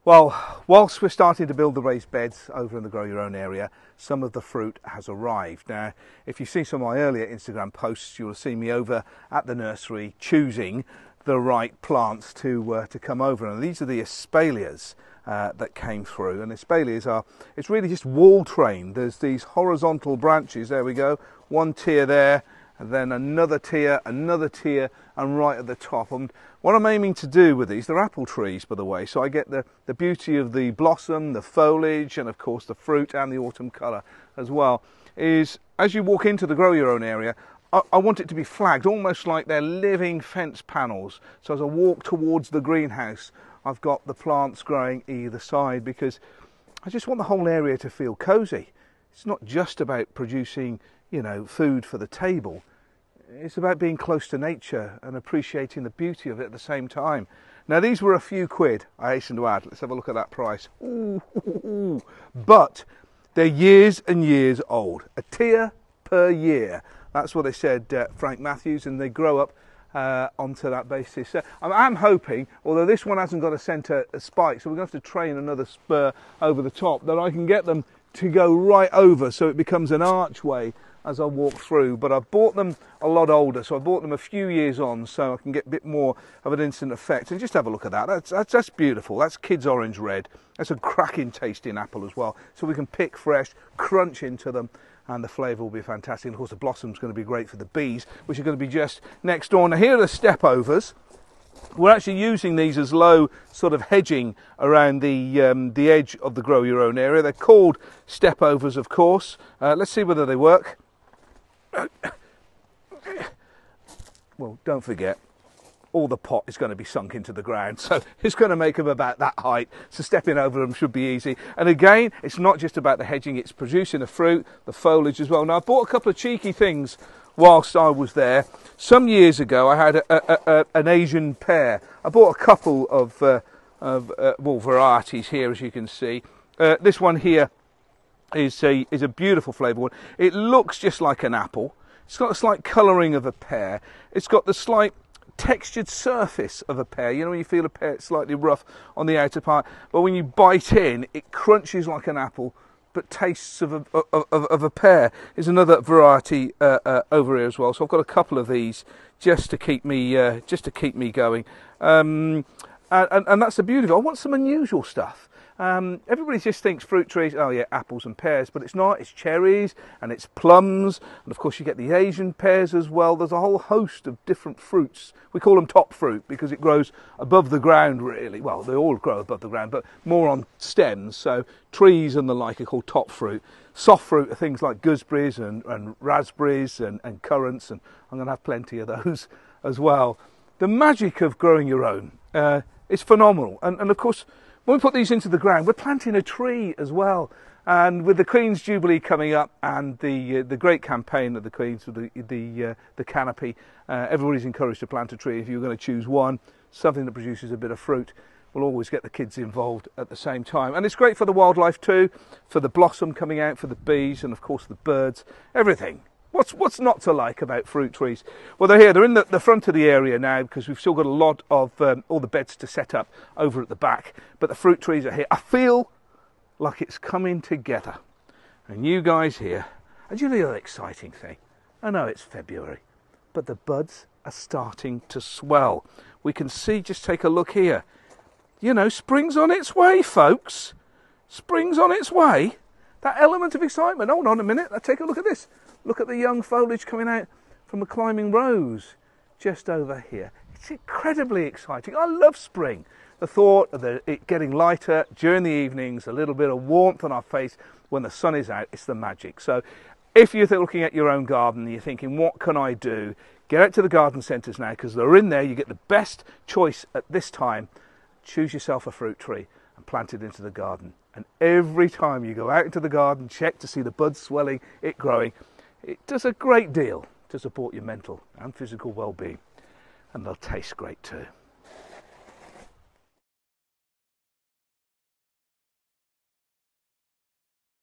Well, whilst we're starting to build the raised beds over in the Grow Your Own area, some of the fruit has arrived. Now, if you've seen some of my earlier Instagram posts, you'll have seen me over at the nursery choosing the right plants to come over. And these are the espaliers that came through. And espaliers are, it's really just wall trained. There's these horizontal branches, there we go, one tier there, and then another tier, and right at the top. And what I'm aiming to do with these, they're apple trees, by the way, so I get the beauty of the blossom, the foliage, and of course the fruit and the autumn colour as well, is as you walk into the Grow Your Own area, I want it to be flagged, almost like they're living fence panels. So as I walk towards the greenhouse, I've got the plants growing either side, because I just want the whole area to feel cosy. It's not just about producing, you know, food for the table. It's about being close to nature and appreciating the beauty of it at the same time. Now, these were a few quid, I hasten to add. Let's have a look at that price. Ooh. But they're years and years old. A tier per year. That's what they said, Frank Matthews, and they grow up onto that basis. So I'm hoping, although this one hasn't got a centre spike, so we're going to have to train another spur over the top, that I can get them to go right over so it becomes an archway as I walk through. But I've bought them a lot older, so I bought them a few years on, so I can get a bit more of an instant effect. And just have a look at that. That's beautiful. That's Kids Orange Red. That's a cracking tasting apple as well. So we can pick fresh, crunch into them, and the flavour will be fantastic. And of course the blossom's going to be great for the bees, which are going to be just next door. Now here are the stepovers. We're actually using these as low sort of hedging around the edge of the Grow Your Own area. They're called stepovers, of course. Let's see whether they work. Well, don't forget, all the pot is going to be sunk into the ground, so it's going to make them about that height, so stepping over them should be easy. And again, it's not just about the hedging, it's producing the fruit, the foliage as well. Now, I bought a couple of cheeky things whilst I was there. Some years ago I had an Asian pear. I bought a couple of well, varieties here, as you can see. This one here is a beautiful flavoured one. It looks just like an apple. It's got a slight colouring of a pear. It's got the slight textured surface of a pear. You know, when you feel a pear, it's slightly rough on the outer part, but when you bite in, it crunches like an apple, but tastes of a pear. Is another variety over here as well. So I've got a couple of these just to keep me going. And that's the beauty of it. I want some unusual stuff. Everybody just thinks fruit trees, oh yeah, apples and pears, but it's not. It's cherries and it's plums, and of course you get the Asian pears as well. There's a whole host of different fruits. We call them top fruit because it grows above the ground, really. Well, they all grow above the ground, but more on stems. So trees and the like are called top fruit. Soft fruit are things like gooseberries and raspberries and currants, and I'm going to have plenty of those as well. The magic of growing your own is phenomenal, and of course, when we put these into the ground, we're planting a tree as well. And with the Queen's Jubilee coming up and the great campaign of the Queen's with the canopy, everybody's encouraged to plant a tree. If you're going to choose one, something that produces a bit of fruit, we'll always get the kids involved at the same time. And it's great for the wildlife too, for the blossom coming out, for the bees, and of course the birds, everything. What's not to like about fruit trees? Well, they're here. They're in the front of the area now because we've still got a lot of all the beds to set up over at the back. But the fruit trees are here. I feel like it's coming together. And you guys here, and you know the other exciting thing? I know it's February, but the buds are starting to swell. We can see, just take a look here. You know, spring's on its way, folks. Spring's on its way. That element of excitement. Hold on a minute. Let's take a look at this. Look at the young foliage coming out from a climbing rose just over here. It's incredibly exciting. I love spring. The thought of it getting lighter during the evenings, a little bit of warmth on our face when the sun is out, it's the magic. So if you're looking at your own garden and you're thinking, what can I do? Get out to the garden centres now, because they're in there. You get the best choice at this time. Choose yourself a fruit tree and plant it into the garden. And every time you go out into the garden, check to see the buds swelling, it growing. It does a great deal to support your mental and physical well-being, and they'll taste great too.